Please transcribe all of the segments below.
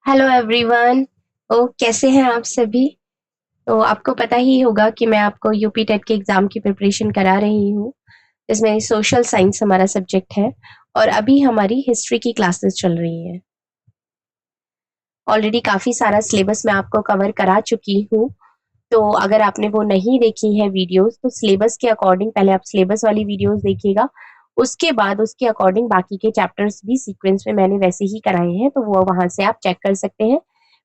Hello everyone. ओ कैसे हैं आप सभी। तो आपको पता ही होगा कि मैं आपको यूपी टेट के एग्ज़ाम की प्रिपरेशन करा रही हूँ। इसमें सोशल साइंस हमारा सब्जेक्ट है और अभी हमारी हिस्ट्री की क्लासेस चल रही हैं। ऑलरेडी काफ़ी सारा सिलेबस मैं आपको कवर करा चुकी हूँ। तो अगर आपने वो नहीं देखी है वीडियोस तो सिलेबस के अकॉर्डिंग पहले आप सिलेबस वाली वीडियोस देखिएगा। उसके बाद उसके अकॉर्डिंग बाकी के चैप्टर्स भी सीक्वेंस में मैंने वैसे ही कराए हैं, तो वो वहाँ से आप चेक कर सकते हैं।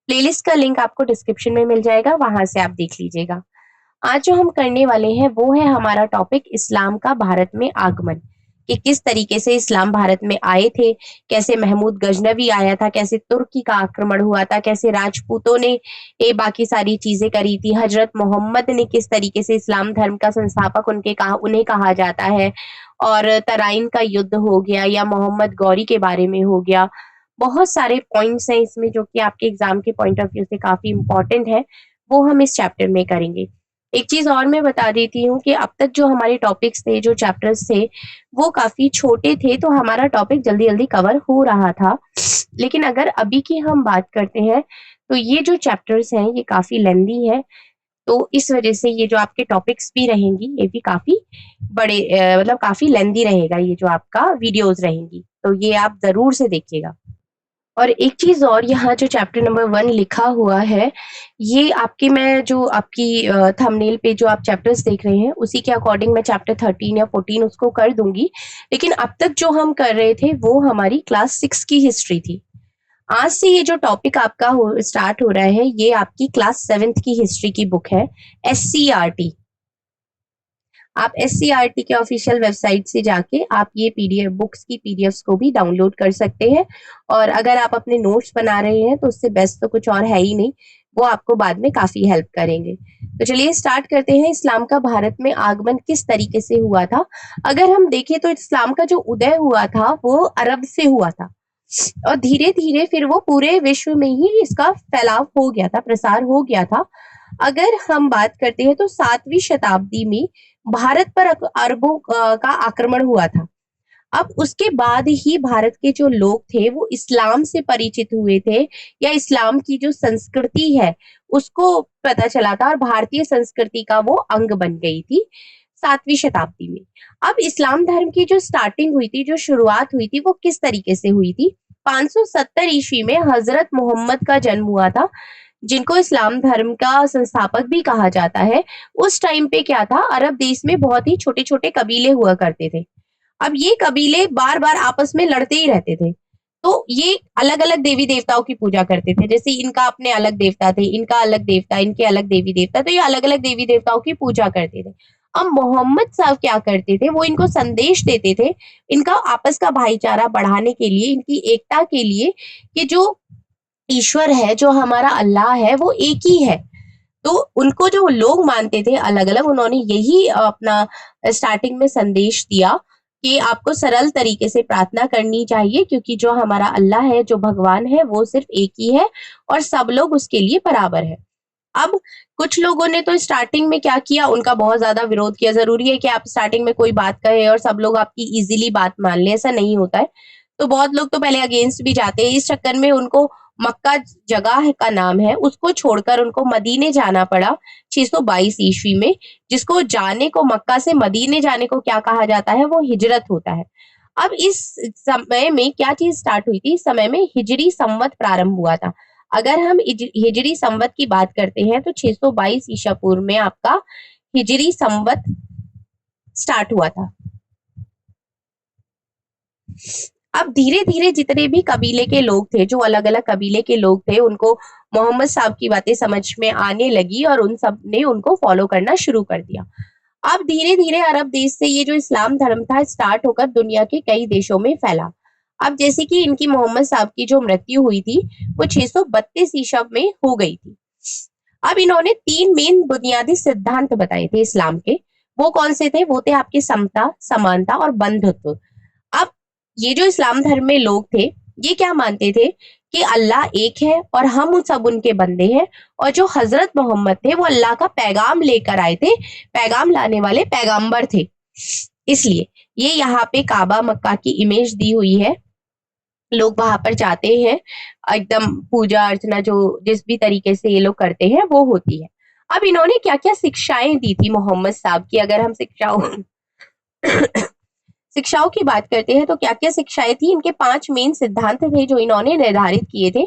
प्लेलिस्ट का लिंक आपको डिस्क्रिप्शन में मिल जाएगा, वहां से आप देख लीजिएगा। आज जो हम करने वाले हैं वो है हमारा टॉपिक इस्लाम का भारत में आगमन, कि किस तरीके से इस्लाम भारत में आए थे, कैसे महमूद गजनवी आया था, कैसे तुर्की का आक्रमण हुआ था, कैसे राजपूतों ने ये बाकी सारी चीजें करी थी, हजरत मोहम्मद ने किस तरीके से इस्लाम धर्म का संस्थापक उन्हें कहा जाता है, और तराइन का युद्ध हो गया या मोहम्मद गौरी के बारे में हो गया। बहुत सारे पॉइंट्स हैं इसमें जो कि आपके एग्जाम के पॉइंट ऑफ व्यू से काफी इंपॉर्टेंट है, वो हम इस चैप्टर में करेंगे। एक चीज और मैं बता देती हूँ कि अब तक जो हमारे टॉपिक्स थे, जो चैप्टर्स थे, वो काफी छोटे थे, तो हमारा टॉपिक जल्दी जल्दी कवर हो रहा था। लेकिन अगर अभी की हम बात करते हैं तो ये जो चैप्टर्स हैं ये काफी लेंदी है। तो इस वजह से ये जो आपके टॉपिक्स भी रहेंगी ये भी काफी बड़े मतलब काफी लेंदी रहेगा, ये जो आपका वीडियोस रहेंगी, तो ये आप जरूर से देखिएगा। और एक चीज और, यहाँ जो चैप्टर नंबर 1 लिखा हुआ है, ये आपकी मैं जो आपकी थंबनेल पे जो आप चैप्टर्स देख रहे हैं उसी के अकॉर्डिंग मैं चैप्टर 13 या 14 उसको कर दूंगी। लेकिन अब तक जो हम कर रहे थे वो हमारी क्लास 6 की हिस्ट्री थी। आज से ये जो टॉपिक आपका स्टार्ट हो रहा है ये आपकी क्लास 7th की हिस्ट्री की बुक है, SCRT। आप SCRT के ऑफिशियल वेबसाइट से जाके आप ये पीडीएफ बुक्स की पीडीएफ्स को भी डाउनलोड कर सकते हैं। और अगर आप अपने नोट्स बना रहे हैं तो उससे बेस्ट तो कुछ और है ही नहीं, वो आपको बाद में काफी हेल्प करेंगे। तो चलिए स्टार्ट करते हैं। इस्लाम का भारत में आगमन किस तरीके से हुआ था। अगर हम देखें तो इस्लाम का जो उदय हुआ था वो अरब से हुआ था, और धीरे धीरे फिर वो पूरे विश्व में ही इसका फैलाव हो गया था, प्रसार हो गया था। अगर हम बात करते हैं तो 7वीं शताब्दी में भारत पर अरबों का आक्रमण हुआ था। अब उसके बाद ही भारत के जो लोग थे वो इस्लाम से परिचित हुए थे, या इस्लाम की जो संस्कृति है उसको पता चला था, और भारतीय संस्कृति का वो अंग बन गई थी 7वीं शताब्दी में। अब इस्लाम धर्म की जो स्टार्टिंग हुई थी, जो शुरुआत हुई थी, वो किस तरीके से हुई थी। 570 ईस्वी में हजरत मोहम्मद का जन्म हुआ था, जिनको इस्लाम धर्म का संस्थापक भी कहा जाता है। उस टाइम पे क्या था, अरब देश में बहुत ही छोटे छोटे कबीले हुआ करते थे। अब ये कबीले बार बार आपस में लड़ते ही रहते थे। तो ये अलग अलग देवी देवताओं की पूजा करते थे, जैसे इनका अपने अलग देवता थे, इनका अलग देवता, इनके अलग देवी देवता, तो ये अलग अलग देवी देवताओं की पूजा करते थे। अब मोहम्मद साहब क्या करते थे, वो इनको संदेश देते थे, इनका आपस का भाईचारा बढ़ाने के लिए, इनकी एकता के लिए, कि जो ईश्वर है, जो हमारा अल्लाह है, वो एक ही है। तो उनको जो लोग मानते थे अलग अलग, उन्होंने यही अपना स्टार्टिंग में संदेश दिया कि आपको सरल तरीके से प्रार्थना करनी चाहिए, क्योंकि जो हमारा अल्लाह है, जो भगवान है, वो सिर्फ एक ही है और सब लोग उसके लिए बराबर है। अब कुछ लोगों ने तो स्टार्टिंग में क्या किया, उनका बहुत ज्यादा विरोध किया। जरूरी है कि आप स्टार्टिंग में कोई बात कहे और सब लोग आपकी इजीली बात मान ले, ऐसा नहीं होता है। तो बहुत लोग तो पहले अगेंस्ट भी जाते हैं। इस चक्कर में उनको मक्का जगह का नाम है उसको छोड़कर उनको मदीने जाना पड़ा 622 ईस्वी में, जिसको जाने को, मक्का से मदीने जाने को क्या कहा जाता है, वो हिजरत होता है। अब इस समय में क्या चीज स्टार्ट हुई थी, इस समय में हिजरी संवत प्रारंभ हुआ था। अगर हम हिजरी संवत की बात करते हैं तो 622 ईसा पूर्व में आपका हिजरी संवत स्टार्ट हुआ था। अब धीरे धीरे जितने भी कबीले के लोग थे, जो अलग अलग कबीले के लोग थे, उनको मोहम्मद साहब की बातें समझ में आने लगी और उन सब ने उनको फॉलो करना शुरू कर दिया। अब धीरे धीरे अरब देश से ये जो इस्लाम धर्म था स्टार्ट होकर दुनिया के कई देशों में फैला। अब जैसे कि इनकी मोहम्मद साहब की जो मृत्यु हुई थी वो 632 ईसा में हो गई थी। अब इन्होंने 3 मेन बुनियादी सिद्धांत बताए थे इस्लाम के। वो कौन से थे, वो थे आपके समता, समानता और बंधुत्व। अब ये जो इस्लाम धर्म में लोग थे, ये क्या मानते थे कि अल्लाह एक है और हम उन सब उनके बंदे हैं, और जो हजरत मोहम्मद थे वो अल्लाह का पैगाम लेकर आए थे, पैगाम लाने वाले पैगंबर थे। इसलिए ये यहाँ पे काबा मक्का की इमेज दी हुई है। लोग वहां पर जाते हैं, एकदम पूजा अर्चना जो जिस भी तरीके से ये लोग करते हैं वो होती है। अब इन्होंने क्या क्या शिक्षाएं दी थी मोहम्मद साहब की, अगर हम शिक्षाओं शिक्षाओं की बात करते हैं तो क्या क्या शिक्षाएं थी, इनके 5 मेन सिद्धांत थे जो इन्होंने निर्धारित किए थे।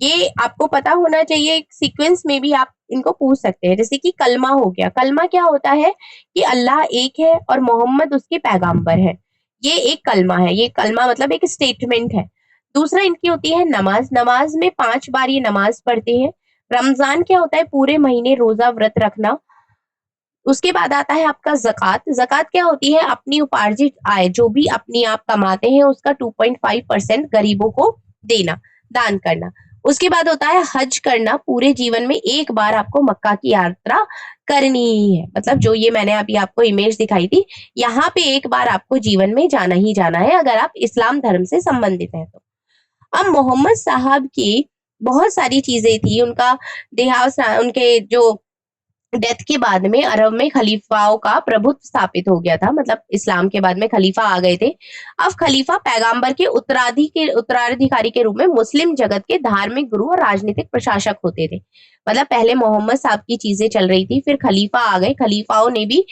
ये आपको पता होना चाहिए, एक सीक्वेंस में भी आप इनको पूछ सकते हैं। जैसे कि कलमा हो गया, कलमा क्या होता है कि अल्लाह एक है और मोहम्मद उसके पैगाम्बर है, ये एक कलमा है, ये कलमा मतलब एक स्टेटमेंट है। दूसरा इनकी होती है नमाज, नमाज में 5 बार ये नमाज पढ़ते हैं। रमजान क्या होता है, पूरे महीने रोजा व्रत रखना। उसके बाद आता है आपका ज़कात, ज़कात क्या होती है, अपनी उपार्जित आय जो भी अपनी आप कमाते हैं उसका 2.5% गरीबों को देना, दान करना। उसके बाद होता है हज करना, पूरे जीवन में एक बार आपको मक्का की यात्रा करनी ही है, मतलब जो ये मैंने अभी आपको इमेज दिखाई थी, यहाँ पे एक बार आपको जीवन में जाना ही जाना है अगर आप इस्लाम धर्म से संबंधित हैं तो। अब मोहम्मद साहब की बहुत सारी चीजें थी, उनका देहावस, उनके जो डेथ के बाद में अरब में खलीफाओं का प्रभुत्व स्थापित हो गया था, मतलब इस्लाम के बाद में खलीफा आ गए थे। अब खलीफा पैगंबर के उत्तराधिकारी के रूप में मुस्लिम जगत के धार्मिक गुरु और राजनीतिक प्रशासक होते थे। मतलब पहले मोहम्मद साहब की चीजें चल रही थी, फिर खलीफा आ गए, खलीफाओं ने भी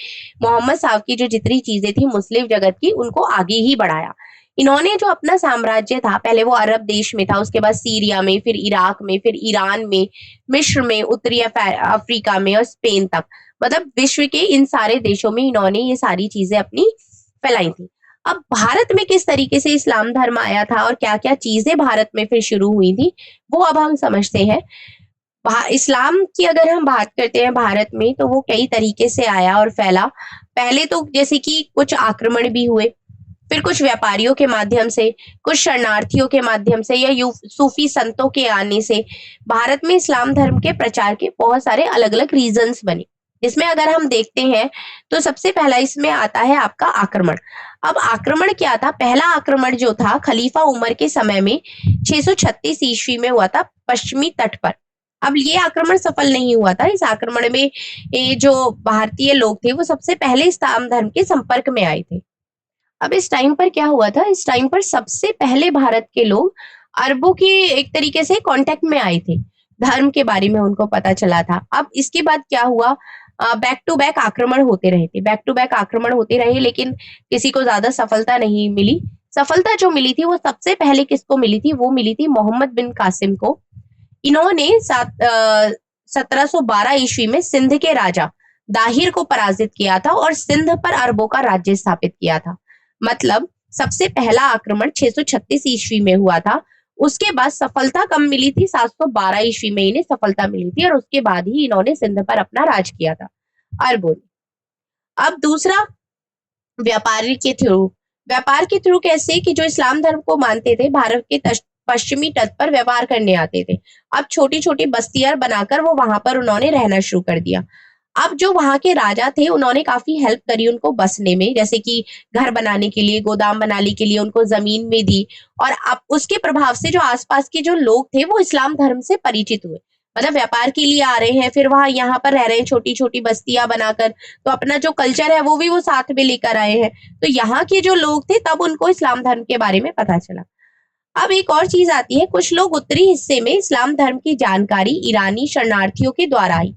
मोहम्मद साहब की जो जितनी चीजें थी मुस्लिम जगत की उनको आगे ही बढ़ाया। इन्होंने जो अपना साम्राज्य था, पहले वो अरब देश में था, उसके बाद सीरिया में, फिर इराक में, फिर ईरान में, मिस्र में, उत्तरी अफ्रीका में और स्पेन तक, मतलब विश्व के इन सारे देशों में इन्होंने ये सारी चीजें अपनी फैलाई थी। अब भारत में किस तरीके से इस्लाम धर्म आया था और क्या क्या चीजें भारत में फिर शुरू हुई थी, वो अब हम समझते हैं। इस्लाम की अगर हम बात करते हैं भारत में, तो वो कई तरीके से आया और फैला। पहले तो जैसे कि कुछ आक्रमण भी हुए, फिर कुछ व्यापारियों के माध्यम से, कुछ शरणार्थियों के माध्यम से, या सूफी संतों के आने से भारत में इस्लाम धर्म के प्रचार के बहुत सारे अलग अलग रीजन्स बने। जिसमें अगर हम देखते हैं तो सबसे पहला इसमें आता है आपका आक्रमण। अब आक्रमण क्या था, पहला आक्रमण जो था खलीफा उमर के समय में 636 ईस्वी में हुआ था पश्चिमी तट पर। अब ये आक्रमण सफल नहीं हुआ था, इस आक्रमण में ये जो भारतीय लोग थे वो सबसे पहले इस्लाम धर्म के संपर्क में आए थे। अब इस टाइम पर क्या हुआ था, इस टाइम पर सबसे पहले भारत के लोग अरबों के एक तरीके से कांटेक्ट में आए थे, धर्म के बारे में उनको पता चला था। अब इसके बाद क्या हुआ, बैक टू बैक आक्रमण होते रहे थे, बैक टू बैक आक्रमण होते रहे, लेकिन किसी को ज्यादा सफलता नहीं मिली। सफलता जो मिली थी वो सबसे पहले किसको मिली थी, वो मिली थी मोहम्मद बिन कासिम को। इन्होंने 1712 ईस्वी में सिंध के राजा दाहिर को पराजित किया था और सिंध पर अरबों का राज्य स्थापित किया था। मतलब सबसे पहला आक्रमण 636 ईस्वी में हुआ था, उसके बाद सफलता कम मिली थी, 712 ईस्वी में इन्हें सफलता मिली थी और उसके बाद ही इन्होंने सिंध पर अपना राज किया था अरबों ने। अब दूसरा, व्यापारी के थ्रू, व्यापार के थ्रू कैसे कि जो इस्लाम धर्म को मानते थे भारत के पश्चिमी तट पर व्यापार करने आते थे। अब छोटी छोटी बस्तियां बनाकर वो वहां पर उन्होंने रहना शुरू कर दिया। अब जो वहां के राजा थे उन्होंने काफी हेल्प करी उनको बसने में, जैसे कि घर बनाने के लिए, गोदाम बनाने के लिए उनको जमीन में दी। और अब उसके प्रभाव से जो आसपास के जो लोग थे वो इस्लाम धर्म से परिचित हुए, मतलब व्यापार के लिए आ रहे हैं, फिर वहां यहाँ पर रह रहे हैं छोटी छोटी बस्तियां बनाकर, तो अपना जो कल्चर है वो साथ में लेकर आए हैं। तो यहाँ के जो लोग थे तब उनको इस्लाम धर्म के बारे में पता चला। अब एक और चीज आती है, कुछ लोग उत्तरी हिस्से में इस्लाम धर्म की जानकारी ईरानी शरणार्थियों के द्वारा आई।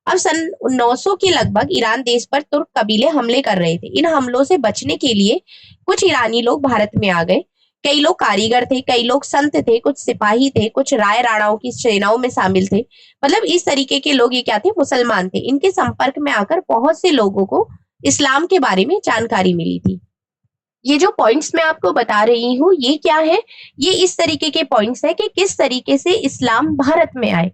अब सन 900 के लगभग ईरान देश पर तुर्क कबीले हमले कर रहे थे। इन हमलों से बचने के लिए कुछ ईरानी लोग भारत में आ गए। कई लोग कारीगर थे, कई लोग संत थे, कुछ सिपाही थे, कुछ राय राणाओं की सेनाओं में शामिल थे। मतलब इस तरीके के लोग ये क्या थे, मुसलमान थे। इनके संपर्क में आकर बहुत से लोगों को इस्लाम के बारे में जानकारी मिली थी। ये जो पॉइंट्स मैं आपको बता रही हूँ ये क्या है, ये इस तरीके के पॉइंट्स है कि किस तरीके से इस्लाम भारत में आए।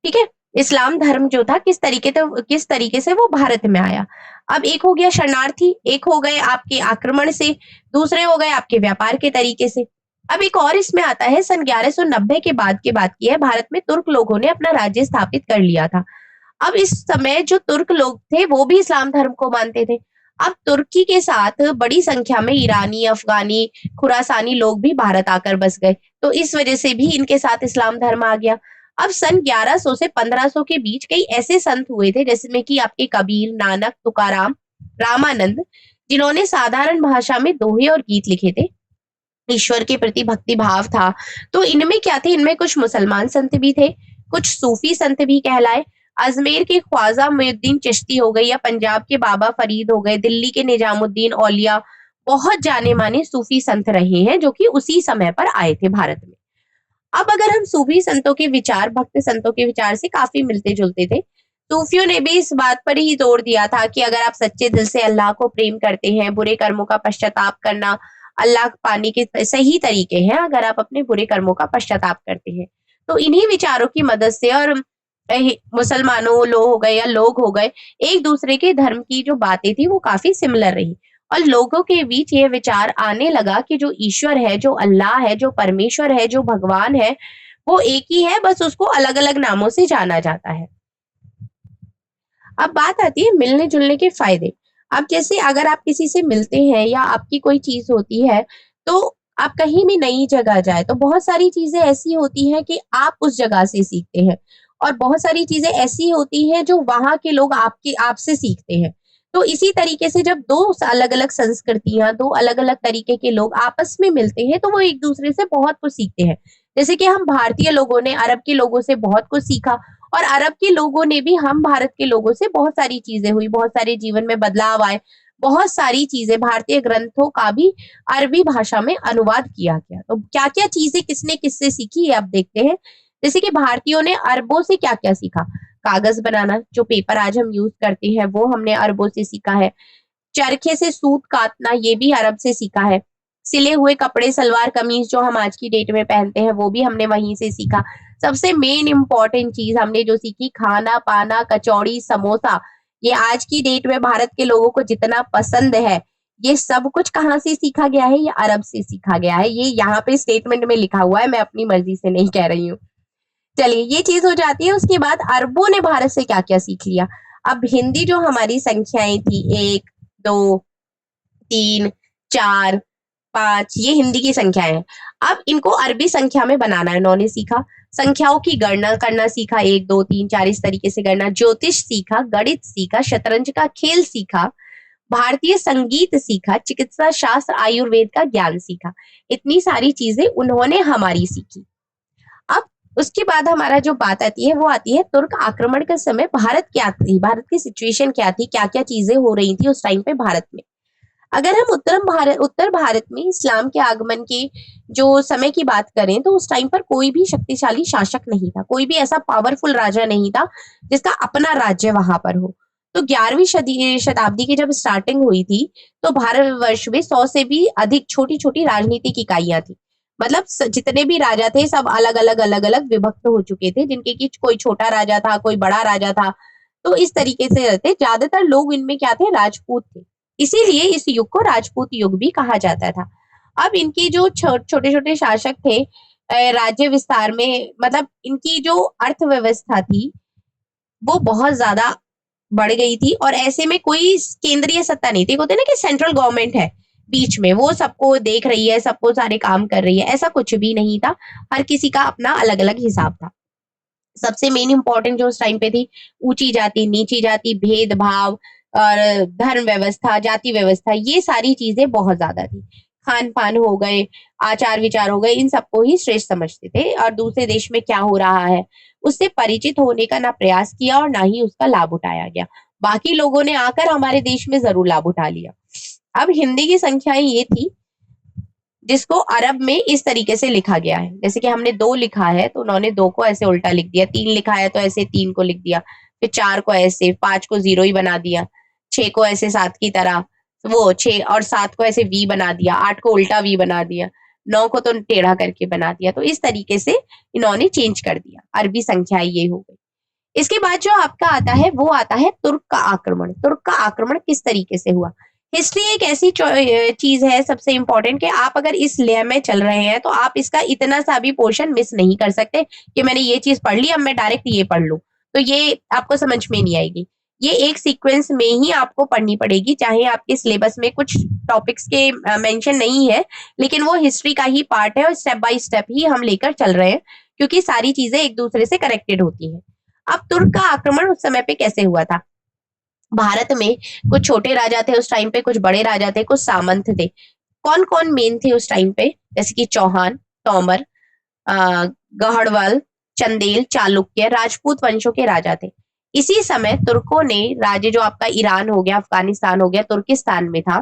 ठीक है, इस्लाम धर्म जो था किस तरीके से वो भारत में आया। अब एक हो गया शरणार्थी, एक हो गए आपके आक्रमण से, दूसरे हो गए आपके व्यापार के तरीके से। अब एक और इसमें आता है, सन 1190 के बाद की बात की है, भारत में तुर्क लोगों ने अपना राज्य स्थापित कर लिया था। अब इस समय जो तुर्क लोग थे वो भी इस्लाम धर्म को मानते थे। अब तुर्की के साथ बड़ी संख्या में ईरानी, अफगानी, खुरासानी लोग भी भारत आकर बस गए, तो इस वजह से भी इनके साथ इस्लाम धर्म आ गया। अब सन 1100 से 1500 के बीच कई ऐसे संत हुए थे, जिसमें कि आपके कबीर, नानक, तुकाराम, रामानंद, जिन्होंने साधारण भाषा में दोहे और गीत लिखे थे। ईश्वर के प्रति भक्ति भाव था। तो इनमें क्या थे, इनमें कुछ मुसलमान संत भी थे, कुछ सूफी संत भी कहलाए। अजमेर के ख्वाजा मुइनुद्दीन चिश्ती हो गए, या पंजाब के बाबा फरीद हो गए, दिल्ली के निजामुद्दीन औलिया बहुत जाने माने सूफी संत रहे हैं जो कि उसी समय पर आए थे भारत में। अब अगर हम सूफी संतों के विचार भक्त संतों के विचार से काफी मिलते जुलते थे। सूफियों ने भी इस बात पर ही जोर दिया था कि अगर आप सच्चे दिल से अल्लाह को प्रेम करते हैं, बुरे कर्मों का पश्चाताप करना अल्लाह पाने के सही तरीके हैं, अगर आप अपने बुरे कर्मों का पश्चाताप करते हैं। तो इन्हीं विचारों की मदद से, और मुसलमानों लोग हो गए या लोग हो गए, एक दूसरे के धर्म की जो बातें थी वो काफी सिमिलर रही, और लोगों के बीच ये विचार आने लगा कि जो ईश्वर है, जो अल्लाह है, जो परमेश्वर है, जो भगवान है, वो एक ही है, बस उसको अलग अलग नामों से जाना जाता है। अब बात आती है मिलने जुलने के फायदे। अब जैसे अगर आप किसी से मिलते हैं या आपकी कोई चीज होती है, तो आप कहीं भी नई जगह जाए तो बहुत सारी चीजें ऐसी होती हैं कि आप उस जगह से सीखते हैं, और बहुत सारी चीजें ऐसी होती हैं जो वहां के लोग आपके आपसे सीखते हैं। तो इसी तरीके से जब दो अलग अलग संस्कृतियां, दो अलग अलग तरीके के लोग आपस में मिलते हैं तो वो एक दूसरे से बहुत कुछ सीखते हैं। जैसे कि हम भारतीय लोगों ने अरब के लोगों से बहुत कुछ सीखा, और अरब के लोगों ने भी हम भारत के लोगों से बहुत सारी चीजें हुई, बहुत सारे जीवन में बदलाव आए, बहुत सारी चीजें, भारतीय ग्रंथों का भी अरबी भाषा में अनुवाद किया गया। तो क्या क्या चीजें किसने किससे सीखी ये आप देखते हैं। जैसे कि भारतीयों ने अरबों से क्या क्या सीखा। कागज बनाना, जो पेपर आज हम यूज करते हैं, वो हमने अरबों से सीखा है। चरखे से सूत काटना, ये भी अरब से सीखा है। सिले हुए कपड़े, सलवार कमीज जो हम आज की डेट में पहनते हैं, वो भी हमने वहीं से सीखा। सबसे मेन इंपॉर्टेंट चीज हमने जो सीखी, खाना पाना, कचौड़ी समोसा, ये आज की डेट में भारत के लोगों को जितना पसंद है, ये सब कुछ कहाँ से सीखा गया है, ये अरब से सीखा गया है। ये यहाँ पे स्टेटमेंट में लिखा हुआ है, मैं अपनी मर्जी से नहीं कह रही हूँ। चलिए, ये चीज हो जाती है। उसके बाद अरबों ने भारत से क्या क्या सीख लिया। अब हिंदी जो हमारी संख्याएं थी, 1 2 3 4 5, ये हिंदी की संख्याएं हैं। अब इनको अरबी संख्या में बनाना है, इन्होंने सीखा। संख्याओं की गणना करना सीखा, 1 2 3 4 इस तरीके से गणना। ज्योतिष सीखा, गणित सीखा, शतरंज का खेल सीखा, भारतीय संगीत सीखा, चिकित्सा शास्त्र आयुर्वेद का ज्ञान सीखा। इतनी सारी चीजें उन्होंने हमारी सीखी। अब उसके बाद हमारा जो बात आती है वो आती है तुर्क आक्रमण के समय भारत क्या थी, भारत की सिचुएशन क्या थी, क्या क्या चीजें हो रही थी उस टाइम पे भारत में। अगर हम उत्तर भारत में इस्लाम के आगमन के जो समय की बात करें, तो उस टाइम पर कोई भी शक्तिशाली शासक नहीं था, कोई भी ऐसा पावरफुल राजा नहीं था जिसका अपना राज्य वहां पर हो। तो 11वीं शताब्दी की जब स्टार्टिंग हुई थी, तो भारतवर्ष में 100 से भी अधिक छोटी छोटी राजनीतिक इकाइयां थी। मतलब जितने भी राजा थे सब अलग अलग विभक्त हो चुके थे, जिनके की कोई छोटा राजा था, कोई बड़ा राजा था। तो इस तरीके से रहते, ज्यादातर लोग इनमें क्या थे, राजपूत थे। इसीलिए इस युग को राजपूत युग भी कहा जाता था। अब इनके जो छोटे छोटे शासक थे, राज्य विस्तार में, मतलब इनकी जो अर्थव्यवस्था थी वो बहुत ज्यादा बढ़ गई थी, और ऐसे में कोई केंद्रीय सत्ता नहीं थी। होते ना कि सेंट्रल गवर्नमेंट है बीच में, वो सबको देख रही है, सबको सारे काम कर रही है, ऐसा कुछ भी नहीं था। हर किसी का अपना अलग अलग हिसाब था। सबसे मेन इंपॉर्टेंट जो उस टाइम पे थी, ऊंची जाति नीची जाति, भेदभाव, और धर्म व्यवस्था, जाति व्यवस्था, ये सारी चीजें बहुत ज्यादा थी। खान पान हो गए, आचार विचार हो गए, इन सबको ही श्रेष्ठ समझते थे, और दूसरे देश में क्या हो रहा है उससे परिचित होने का ना प्रयास किया और ना ही उसका लाभ उठाया गया। बाकी लोगों ने आकर हमारे देश में जरूर लाभ उठा लिया। अब हिंदी की संख्याएं ये थी, जिसको अरब में इस तरीके से लिखा गया है। जैसे कि हमने 2 लिखा है तो उन्होंने 2 को ऐसे उल्टा लिख दिया, 3 लिखा है तो ऐसे 3 को लिख दिया, फिर 4 को ऐसे, 5 को 0 ही बना दिया, 6 को ऐसे 7 की तरह, वो 6 और 7 को ऐसे वी बना दिया, 8 को उल्टा वी बना दिया, 9 को तो टेढ़ा करके बना दिया। तो इस तरीके से इन्होंने चेंज कर दिया। अरबी संख्या ये हो गई। इसके बाद जो आपका आता है वो आता है तुर्क का आक्रमण। तुर्क का आक्रमण किस तरीके से हुआ। हिस्ट्री एक ऐसी चीज है सबसे इंपॉर्टेंट, कि आप अगर इस लेयर में चल रहे हैं तो आप इसका इतना सा भी पोर्शन मिस नहीं कर सकते कि मैंने ये चीज पढ़ ली अब मैं डायरेक्ट ये पढ़ लूं, तो ये आपको समझ में नहीं आएगी। ये एक सीक्वेंस में ही आपको पढ़नी पड़ेगी, चाहे आपके सिलेबस में कुछ टॉपिक्स के मेंशन नहीं है, लेकिन वो हिस्ट्री का ही पार्ट है और स्टेप बाय स्टेप ही हम लेकर चल रहे हैं, क्योंकि सारी चीजें एक दूसरे से कनेक्टेड होती हैं। अब तुर्क का आक्रमण उस समय पे कैसे हुआ था। भारत में कुछ छोटे राजा थे उस टाइम पे, कुछ बड़े राजा थे, कुछ सामंत थे। कौन कौन मेन थे उस टाइम पे, जैसे कि चौहान, तोमर, गहड़वल, चंदेल, चालुक्य, राजपूत वंशों के राजा थे। इसी समय तुर्कों ने राज्य, जो आपका ईरान हो गया, अफगानिस्तान हो गया, तुर्किस्तान में था,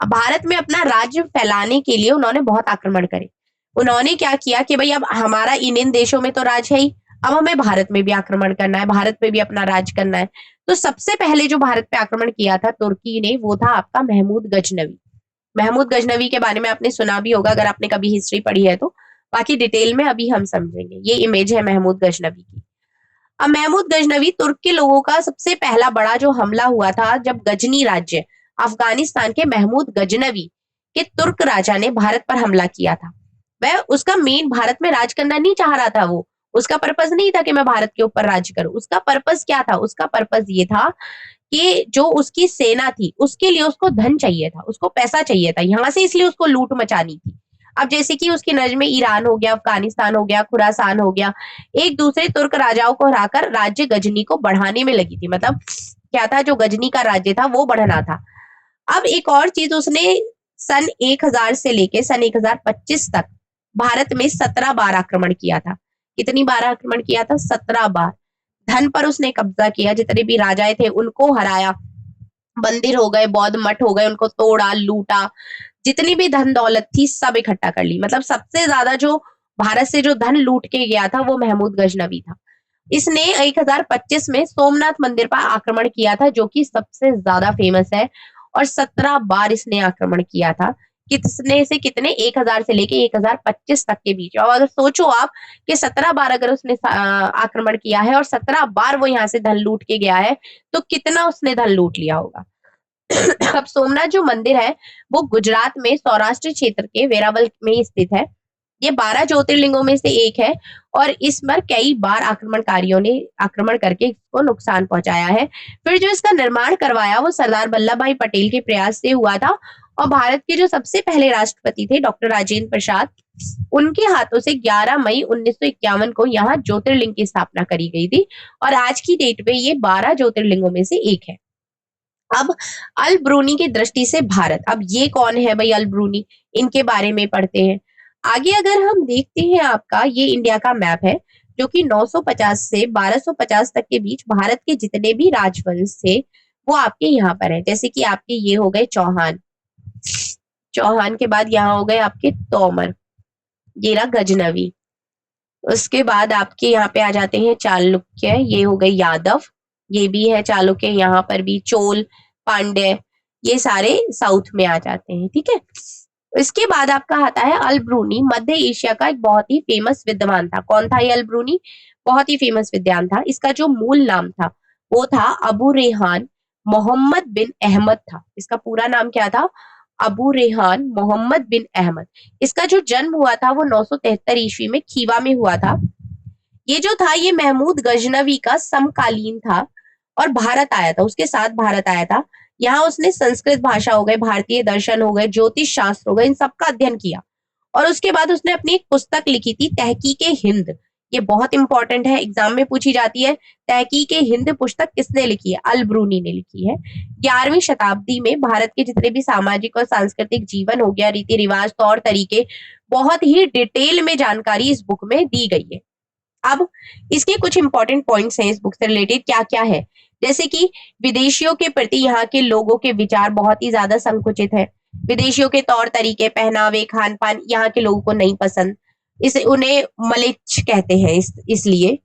भारत में अपना राज्य फैलाने के लिए उन्होंने बहुत आक्रमण करे। उन्होंने क्या किया कि भाई अब हमारा इन देशों में तो राज है ही, अब हमें भारत में भी आक्रमण करना है, भारत में भी अपना राज करना है। तो सबसे पहले जो भारत पे आक्रमण किया था तुर्की ने, वो था आपका महमूद गजनवी। महमूद गजनवी के बारे में आपने सुना भी होगा अगर आपने कभी हिस्ट्री पढ़ी है तो। बाकी डिटेल में अभी हम समझेंगे। ये इमेज है महमूद गजनवी की। अब महमूद गजनवी तुर्क के लोगों का सबसे पहला बड़ा जो हमला हुआ था, जब गजनी राज्य अफगानिस्तान के महमूद गजनवी के तुर्क राजा ने भारत पर हमला किया था। वह उसका मेन भारत में राज करना नहीं चाह रहा था। वो उसका पर्पस नहीं था कि मैं भारत के ऊपर राज करूं। उसका पर्पस क्या था? उसका पर्पस ये था कि जो उसकी सेना थी उसके लिए उसको धन चाहिए था, उसको पैसा चाहिए था यहाँ से, इसलिए उसको लूट मचानी थी। अब जैसे कि उसकी नजर में ईरान हो गया, अफगानिस्तान हो गया, खुरासान हो गया, एक दूसरे तुर्क राजाओं को हराकर राज्य गजनी को बढ़ाने में लगी थी। मतलब क्या था, जो गजनी का राज्य था वो बढ़ना था। अब एक और चीज, उसने सन 1000 से लेके सन 1025 तक भारत में 17 बार आक्रमण किया था। कितनी बार आक्रमण किया था? 17 बार। धन पर उसने कब्जा किया, जितने भी राजाए थे उनको हराया, मंदिर हो गए, बौद्ध मठ हो गए, उनको तोड़ा, लूटा, जितनी भी धन दौलत थी सब इकट्ठा कर ली। मतलब सबसे ज्यादा जो भारत से जो धन लूट के गया था वो महमूद गजनवी था। इसने 1025 में सोमनाथ मंदिर पर आक्रमण किया था, जो कि सबसे ज्यादा फेमस है, और 17 बार इसने आक्रमण किया था। कितने से कितने? 1000 से लेके 1025 तक के बीच। और अगर सोचो आप कि 17 बार अगर उसने आक्रमण किया है और 17 बार वो यहाँ से धन लूट के गया है, तो कितना उसने धन लूट लिया होगा। अब सोमनाथ जो मंदिर है वो गुजरात में सौराष्ट्र क्षेत्र के वेरावल में स्थित है। ये 12 ज्योतिर्लिंगों में से एक है, और इस पर कई बार आक्रमणकारियों ने आक्रमण करके इसको नुकसान पहुंचाया है। फिर जो इसका निर्माण करवाया वो सरदार वल्लभ भाई पटेल के प्रयास से हुआ था, और भारत के जो सबसे पहले राष्ट्रपति थे डॉक्टर राजेंद्र प्रसाद, उनके हाथों से 11 मई 1951 को यहाँ ज्योतिर्लिंग की स्थापना करी गई थी, और आज की डेट में ये 12 ज्योतिर्लिंगों में से एक है। अब अल ब्रूनी की दृष्टि से भारत, अब ये कौन है भाई अल ब्रूनी, इनके बारे में पढ़ते हैं। आगे अगर हम देखते हैं, आपका ये इंडिया का मैप है, जो कि 950 से 1250 तक के बीच भारत के जितने भी राजवंश थे वो आपके यहाँ पर है। जैसे कि आपके ये हो गए चौहान, चौहान के बाद यहाँ हो गए आपके तोमर, ये रहा गजनवी। उसके बाद आपके यहाँ पे आ जाते हैं चालुक्य, ये हो गए यादव, ये भी है चालुक्य, यहाँ पर भी चोल, पांड्य, ये सारे साउथ में आ जाते हैं। ठीक है, इसके बाद आपका आता है अल ब्रूनी, मध्य एशिया का एक बहुत ही फेमस विद्वान था। कौन था ये अल ब्रूनी? बहुत ही फेमस विद्वान था। इसका जो मूल नाम था वो था अबू रेहान मोहम्मद बिन अहमद था। इसका पूरा नाम क्या था? अबू रेहान मोहम्मद बिन अहमद। इसका जो जन्म हुआ था वो 973 ईस्वी में खीवा में हुआ था। ये जो था ये महमूद गजनवी का समकालीन था, और भारत आया था, उसके साथ भारत आया था। यहाँ उसने संस्कृत भाषा हो गए, भारतीय दर्शन हो गए, ज्योतिष शास्त्र हो गए, इन सबका अध्ययन किया। और उसके बाद उसने अपनी एक पुस्तक लिखी थी, तहकीके हिंद। ये बहुत इंपॉर्टेंट है, एग्जाम में पूछी जाती है। तहकीके हिंद पुस्तक किसने लिखी है? अल ब्रूनी ने लिखी है। 11वीं शताब्दी में भारत के जितने भी सामाजिक और सांस्कृतिक जीवन हो गया, रीति रिवाज, तौर तरीके, बहुत ही डिटेल में जानकारी इस बुक में दी गई है। अब इसके कुछ इंपॉर्टेंट पॉइंट्स हैं इस बुक से रिलेटेड, क्या क्या है। जैसे कि विदेशियों के प्रति यहाँ के लोगों के विचार बहुत ही ज्यादा संकुचित है। विदेशियों के तौर तरीके, पहनावे, खान पान यहाँ के लोगों को नहीं पसंद, इसे उन्हें मलिच्छ कहते हैं। इसलिए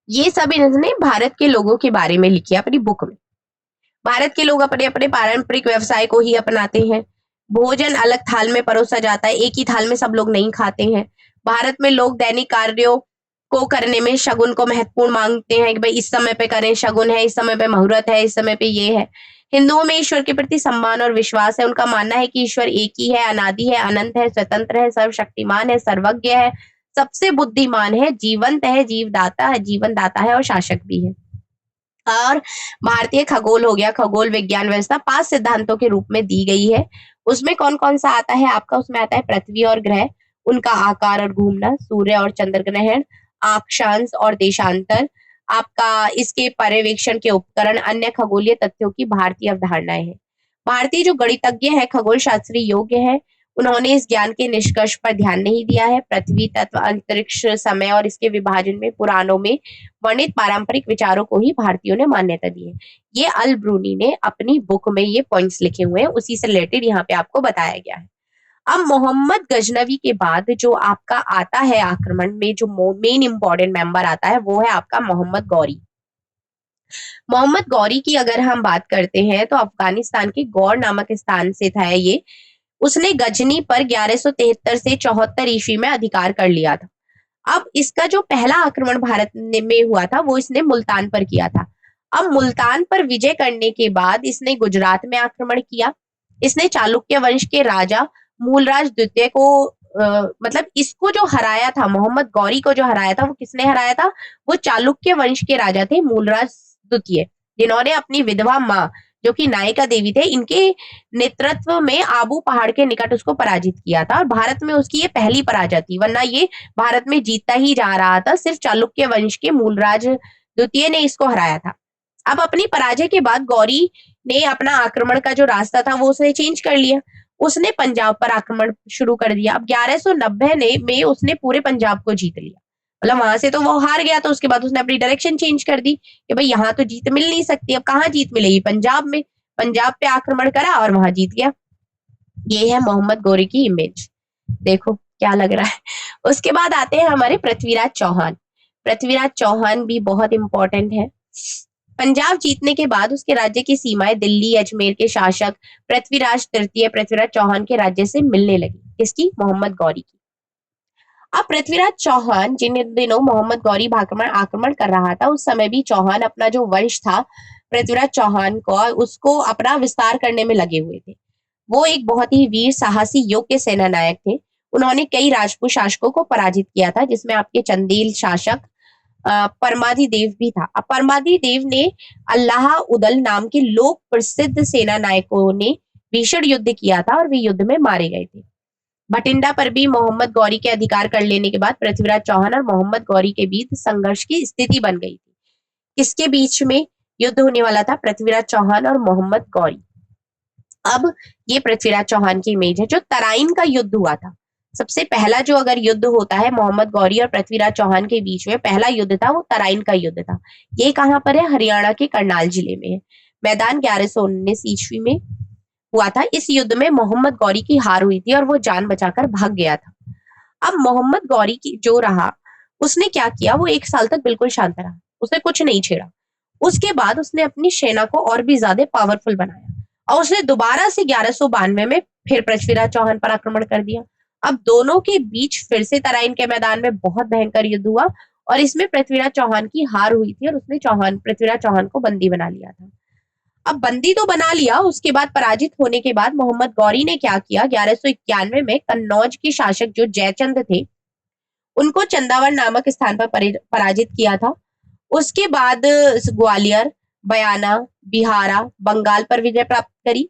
ये सब इन्होंने भारत के लोगों के बारे में लिखी है अपनी बुक में। भारत के लोग अपने अपने पारंपरिक व्यवसाय को ही अपनाते हैं। भोजन अलग थाल में परोसा जाता है, एक ही थाल में सब लोग नहीं खाते हैं। भारत में लोग दैनिक कार्यों को करने में शगुन को महत्वपूर्ण मानते हैं कि भाई इस समय पे करें, शगुन है, इस समय पे मुहूर्त है, इस समय पे ये है। हिंदुओं में ईश्वर के प्रति सम्मान और विश्वास है। उनका मानना है कि ईश्वर एक ही है, अनादि है, अनंत है, स्वतंत्र है, सर्वशक्तिमान है, सर्वज्ञ है, सबसे बुद्धिमान है, जीवंत है, जीवदाता है, जीवन दाता है, और शासक भी है। और भारतीय खगोल हो गया, खगोल विज्ञान व्यवस्था 5 सिद्धांतों के रूप में दी गई है। उसमें कौन कौन सा आता है आपका? उसमें आता है पृथ्वी और ग्रह, उनका आकार और घूमना, सूर्य और चंद्र ग्रहण, अक्षांश और देशांतर, आपका इसके पर्यवेक्षण के उपकरण, अन्य खगोलीय तथ्यों की भारतीय अवधारणाएं हैं। भारतीय जो गणितज्ञ है, खगोल शास्त्री योग्य है, उन्होंने इस ज्ञान के निष्कर्ष पर ध्यान नहीं दिया है। पृथ्वी, तत्व, अंतरिक्ष, समय और इसके विभाजन में पुराणों में वर्णित पारंपरिक विचारों को ही भारतीयों ने मान्यता दी है। ये अल ब्रूनी ने अपनी बुक में ये पॉइंट्स लिखे हुए हैं, उसी से रिलेटेड यहाँ पे आपको बताया गया है। अब मोहम्मद गजनवी के बाद जो आपका आता है आक्रमण में, जो मेन इंपॉर्टेंट मेंबर आता है, वो है आपका मोहम्मद गौरी। मोहम्मद गौरी की अगर हम बात करते हैं तो अफगानिस्तान के गौर नामक स्थान से था ये। उसने गजनी पर 1173 से 74 ईस्वी में अधिकार कर लिया था। अब इसका जो पहला आक्रमण भारत में हुआ था वो इसने मुल्तान पर किया था। अब मुल्तान पर विजय करने के बाद इसने गुजरात में आक्रमण किया। इसने चालुक्य वंश के राजा मूलराज द्वितीय को मतलब इसको जो हराया था, मोहम्मद गौरी को जो हराया था, वो किसने हराया था? वो चालुक्य वंश के राजा थे मूलराज द्वितीय, जिन्होंने अपनी विधवा माँ जो कि नायिका देवी थे, इनके नेतृत्व में आबू पहाड़ के निकट उसको पराजित किया था। और भारत में उसकी ये पहली पराजय थी, वरना ये भारत में जीतता ही जा रहा था। सिर्फ चालुक्य वंश के मूलराज द्वितीय ने इसको हराया था। अब अपनी पराजय के बाद गौरी ने अपना आक्रमण का जो रास्ता था वो उसने चेंज कर लिया। उसने पंजाब पर आक्रमण शुरू कर दिया। अब 1190 में उसने पूरे पंजाब को जीत लिया। मतलब वहां से तो वो हार गया, तो उसके बाद उसने अपनी डायरेक्शन चेंज कर दी कि भाई यहाँ तो जीत मिल नहीं सकती, अब कहाँ जीत मिलेगी? पंजाब में। पंजाब पे आक्रमण करा और वहां जीत गया। ये है मोहम्मद गौरी की इमेज, देखो क्या लग रहा है। उसके बाद आते हैं हमारे पृथ्वीराज चौहान। पृथ्वीराज चौहान भी बहुत इंपॉर्टेंट है। पंजाब जीतने के बाद उसके राज्य की सीमाएं दिल्ली अजमेर के शासक पृथ्वीराज तृतीय पृथ्वीराज चौहान के राज्य से मिलने लगी। किसकी? मोहम्मद गौरी की। अब पृथ्वीराज चौहान जिन दिनों मोहम्मद गौरी आक्रमण कर रहा था, उस समय भी चौहान अपना जो वंश था पृथ्वीराज चौहान को, उसको अपना विस्तार करने में लगे हुए थे। वो एक बहुत ही वीर साहसी योग्य सेना नायक थे। उन्होंने कई राजपूत शासकों को पराजित किया था, जिसमें आपके चंदेल शासक परमादी देव भी था। अब परमादी देव ने अल्लाह उदल नाम के लोक प्रसिद्ध सेना नायकों ने भीषण युद्ध किया था और वे युद्ध में मारे गए थे। भटिंडा पर भी मोहम्मद गौरी के अधिकार कर लेने के बाद पृथ्वीराज चौहान और मोहम्मद गौरी के बीच संघर्ष की स्थिति बन गई थी। किसके बीच में युद्ध होने वाला था? पृथ्वीराज चौहान और मोहम्मद गौरी। अब ये पृथ्वीराज चौहान की इमेज है। जो तराइन का युद्ध हुआ था, सबसे पहला जो अगर युद्ध होता है मोहम्मद गौरी और पृथ्वीराज चौहान के बीच में, पहला युद्ध था वो तराइन का युद्ध था। ये कहां पर है? हरियाणा के करनाल जिले में है। मैदान 1119 ईस्वी में हुआ था। इस युद्ध में मोहम्मद गौरी की हार हुई थी और वो जान बचाकर भाग गया था। अब मोहम्मद गौरी की जो रहा, उसने क्या किया? वो 1 साल तक बिल्कुल शांत रहा, उसने कुछ नहीं छेड़ा। उसके बाद उसने अपनी सेना को और भी ज्यादा पावरफुल बनाया और उसने दोबारा से 1192 में फिर पृथ्वीराज चौहान पर आक्रमण कर दिया। अब दोनों के बीच फिर से तराइन के मैदान में बहुत भयंकर युद्ध हुआ और इसमें पृथ्वीराज चौहान की हार हुई थी और उसने पृथ्वीराज चौहान को बंदी बना लिया था। अब बंदी तो बना लिया, उसके बाद पराजित होने के बाद मोहम्मद गौरी ने क्या किया? 1191 में कन्नौज के शासक जो जयचंद थे, उनको चंदावर नामक स्थान पर पराजित किया था। उसके बाद ग्वालियर, बयाना, बिहारा, बंगाल पर विजय प्राप्त करी।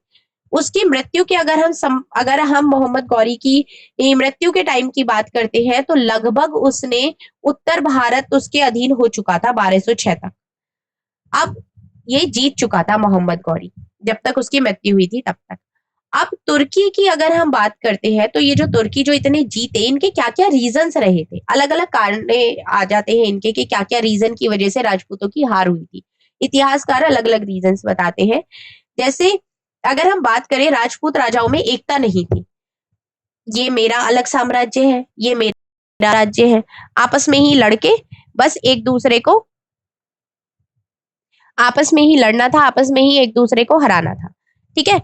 उसकी मृत्यु के अगर हम मोहम्मद गौरी की मृत्यु के टाइम की बात करते हैं तो लगभग उसने उत्तर भारत उसके अधीन हो चुका था 1206 तक। अब ये जीत चुका था मोहम्मद गौरी, जब तक उसकी मृत्यु हुई थी तब तक। अब तुर्की की अगर हम बात करते हैं तो ये जो तुर्की जो इतने जीते, इनके क्या क्या रीजंस रहे थे? अलग अलग कारण आ जाते हैं इनके कि क्या क्या रीजन की वजह से राजपूतों की हार हुई थी। इतिहासकार अलग अलग रीजंस बताते हैं। जैसे अगर हम बात करें, राजपूत राजाओं में एकता नहीं थी। ये मेरा अलग साम्राज्य है, ये मेरा राज्य है, आपस में ही लड़के बस एक दूसरे को आपस में ही लड़ना था, आपस में ही एक दूसरे को हराना था। ठीक है,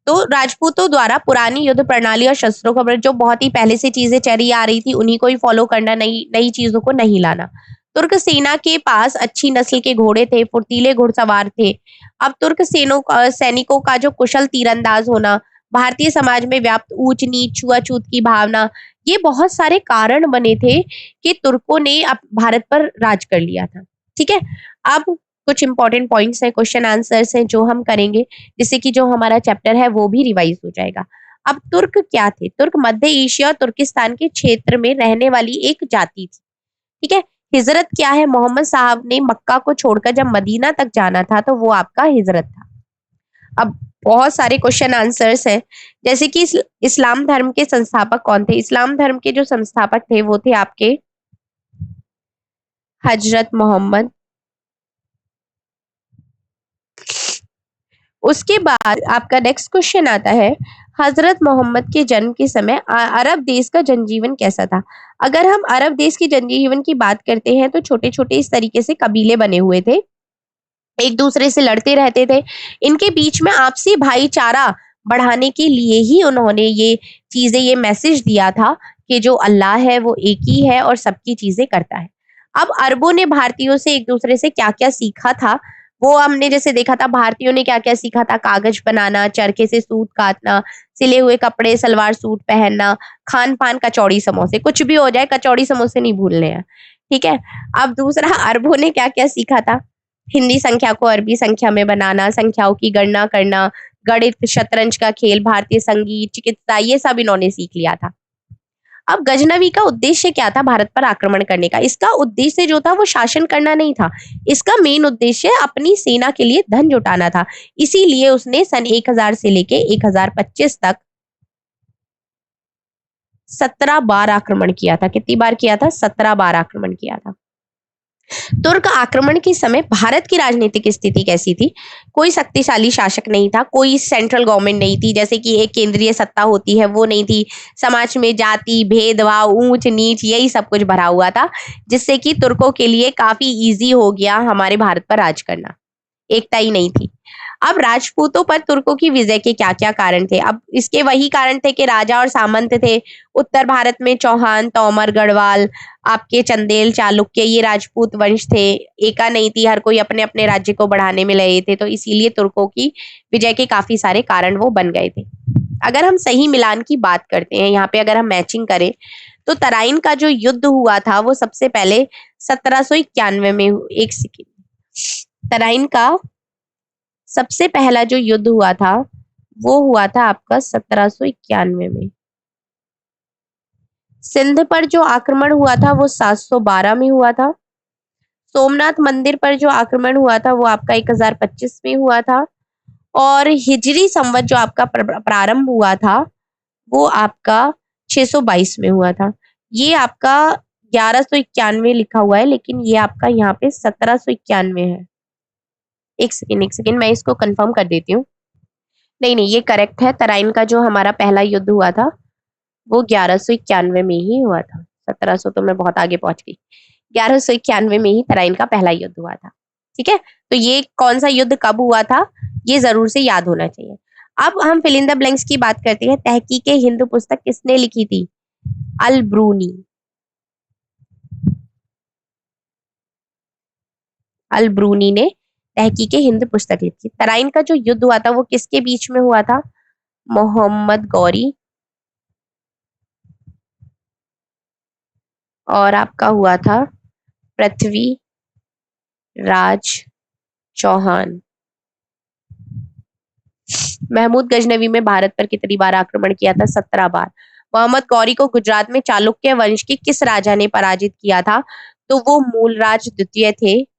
तो राजपूतों द्वारा पुरानी युद्ध प्रणाली और शस्त्रों को जो बहुत ही पहले से चीजें चली आ रही थी, उन्हीं को ही फॉलो करना, नई नई चीजों को नहीं लाना। तुर्क सेना के पास अच्छी नस्ल के घोड़े थे, फुर्तीले घुड़सवार थे। अब तुर्क सैनिकों का जो कुशल तीरंदाज होना, भारतीय समाज में व्याप्त ऊंच नीच छुआछूत की भावना, ये बहुत सारे कारण बने थे कि तुर्कों ने अब भारत पर राज कर लिया था। ठीक है, अब कुछ इंपॉर्टेंट पॉइंट्स हैं, क्वेश्चन आंसर्स हैं जो हम करेंगे, जिससे कि जो हमारा चैप्टर है वो भी रिवाइज हो जाएगा। अब तुर्क क्या थे? तुर्क मध्य एशिया और तुर्किस्तान के क्षेत्र में रहने वाली एक जाति थी। ठीक है, हिजरत क्या है? मोहम्मद साहब ने मक्का को छोड़कर जब मदीना तक जाना था तो वो आपका हिजरत था। अब बहुत सारे क्वेश्चन आंसर्स हैं, जैसे कि इस्लाम धर्म के संस्थापक कौन थे? इस्लाम धर्म के जो संस्थापक थे वो थे आपके हजरत मोहम्मद। उसके बाद आपका नेक्स्ट क्वेश्चन आता है, हजरत मोहम्मद के जन्म के समय अरब देश का जनजीवन कैसा था? अगर हम अरब देश की जनजीवन की बात करते हैं तो छोटे छोटे इस तरीके से कबीले बने हुए थे, एक दूसरे से लड़ते रहते थे। इनके बीच में आपसी भाईचारा बढ़ाने के लिए ही उन्होंने ये चीजें, ये मैसेज दिया था कि जो अल्लाह है वो एक ही है और सबकी चीजें करता है। अब अरबों ने भारतीयों से एक दूसरे से क्या क्या सीखा था, वो हमने जैसे देखा था, भारतीयों ने क्या क्या सीखा था, कागज बनाना, चरखे से सूत काटना, सिले हुए कपड़े, सलवार सूट पहनना, खान पान, कचौड़ी समोसे, कुछ भी हो जाए कचौड़ी समोसे नहीं भूलने हैं। ठीक है। अब दूसरा, अरबों ने क्या क्या सीखा था, हिंदी संख्या को अरबी संख्या में बनाना, संख्याओं की गणना करना, गणित, शतरंज का खेल, भारतीय संगीत, चिकित्सा, ये सब इन्होंने सीख लिया था। अब गजनवी का उद्देश्य क्या था भारत पर आक्रमण करने का? इसका उद्देश्य जो था वो शासन करना नहीं था। इसका मेन उद्देश्य अपनी सेना के लिए धन जुटाना था। इसीलिए उसने सन 1000 से लेके 1025 तक 17 बार आक्रमण किया था। कितनी बार किया था? 17 बार आक्रमण किया था। तुर्क आक्रमण के समय भारत की राजनीतिक स्थिति कैसी थी? कोई शक्तिशाली शासक नहीं था, कोई सेंट्रल गवर्नमेंट नहीं थी, जैसे कि एक केंद्रीय सत्ता होती है वो नहीं थी। समाज में जाति भेदभाव, ऊंच नीच, यही सब कुछ भरा हुआ था, जिससे कि तुर्कों के लिए काफी इजी हो गया हमारे भारत पर राज करना। एकता ही नहीं थी। अब राजपूतों पर तुर्कों की विजय के क्या-क्या कारण थे? अब इसके वही कारण थे कि राजा और सामंत थे। उत्तर भारत में चौहान, तोमर, गढ़वाल, आपके चंदेल, चालुक्य, ये राजपूत वंश थे। एका नहीं थी, हर कोई अपने-अपने राज्य को बढ़ाने में लगे थे, तो इसीलिए तुर्कों की विजय के काफी सारे कारण वो बन गए थे। अगर हम सही मिलान की बात करते हैं, यहाँ पे अगर हम मैचिंग करें, तो तराइन का जो युद्ध हुआ था वो सबसे पहले 1791 में, एक सेकेंड, तराइन का सबसे पहला जो युद्ध हुआ था वो हुआ था आपका 1791 में। सिंध पर जो आक्रमण हुआ था वो 712 में हुआ था। सोमनाथ मंदिर पर जो आक्रमण हुआ था वो आपका 1025 में हुआ था। और हिजरी संवत जो आपका प्रारंभ हुआ था वो आपका 622 में हुआ था। ये आपका 1191 लिखा हुआ है, लेकिन ये आपका यहाँ पे 1791 है। एक सेकेंड, मैं इसको कंफर्म कर देती हूँ। नहीं नहीं, ये करेक्ट है। तराइन का जो हमारा पहला युद्ध हुआ था वो 1191 में ही हुआ था। 1700 तो मैं बहुत आगे पहुंच गई। 1191 में ही तराइन का पहला युद्ध हुआ था। ठीक है, तो ये कौन सा युद्ध कब हुआ था ये जरूर से याद होना चाहिए। अब हम फिल इन द ब्लैंक्स की बात करते हैं। तहकीक हिंद पुस्तक किसने लिखी थी? अल ब्रूनी। अल ब्रूनी ने तहकीक हिंद पुस्तक लिखी। तराइन का जो युद्ध हुआ था वो किसके बीच में हुआ था? मोहम्मद गौरी और आपका हुआ था पृथ्वी राज चौहान। महमूद गजनवी में भारत पर कितनी बार आक्रमण किया था? 17 बार। मोहम्मद गौरी को गुजरात में चालुक्य वंश के किस राजा ने पराजित किया था? तो वो मूलराज द्वितीय थे।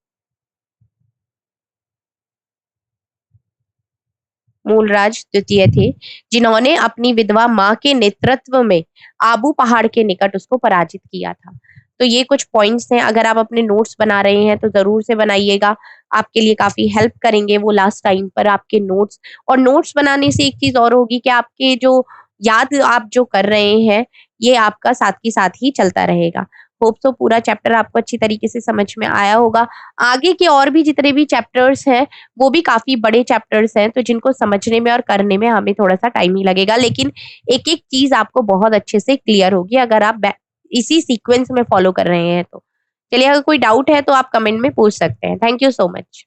मूलराज द्वितीय थे, जिन्होंने अपनी विधवा मां के नेतृत्व में आबू पहाड़ के निकट उसको पराजित किया था। तो ये कुछ पॉइंट्स हैं। अगर आप अपने नोट्स बना रहे हैं तो जरूर से बनाइएगा, आपके लिए काफी हेल्प करेंगे वो लास्ट टाइम पर आपके नोट्स। और नोट्स बनाने से एक चीज और होगी कि आपके जो याद आप जो कर रहे हैं ये आपका साथ के साथ ही चलता रहेगा। होप सो पूरा चैप्टर आपको अच्छी तरीके से समझ में आया होगा। आगे के और भी जितने भी चैप्टर्स हैं वो भी काफी बड़े चैप्टर्स हैं, तो जिनको समझने में और करने में हमें थोड़ा सा टाइम ही लगेगा, लेकिन एक एक चीज आपको बहुत अच्छे से क्लियर होगी अगर आप इसी सीक्वेंस में फॉलो कर रहे हैं तो। चलिए, अगर कोई डाउट है तो आप कमेंट में पूछ सकते हैं। Thank you so much.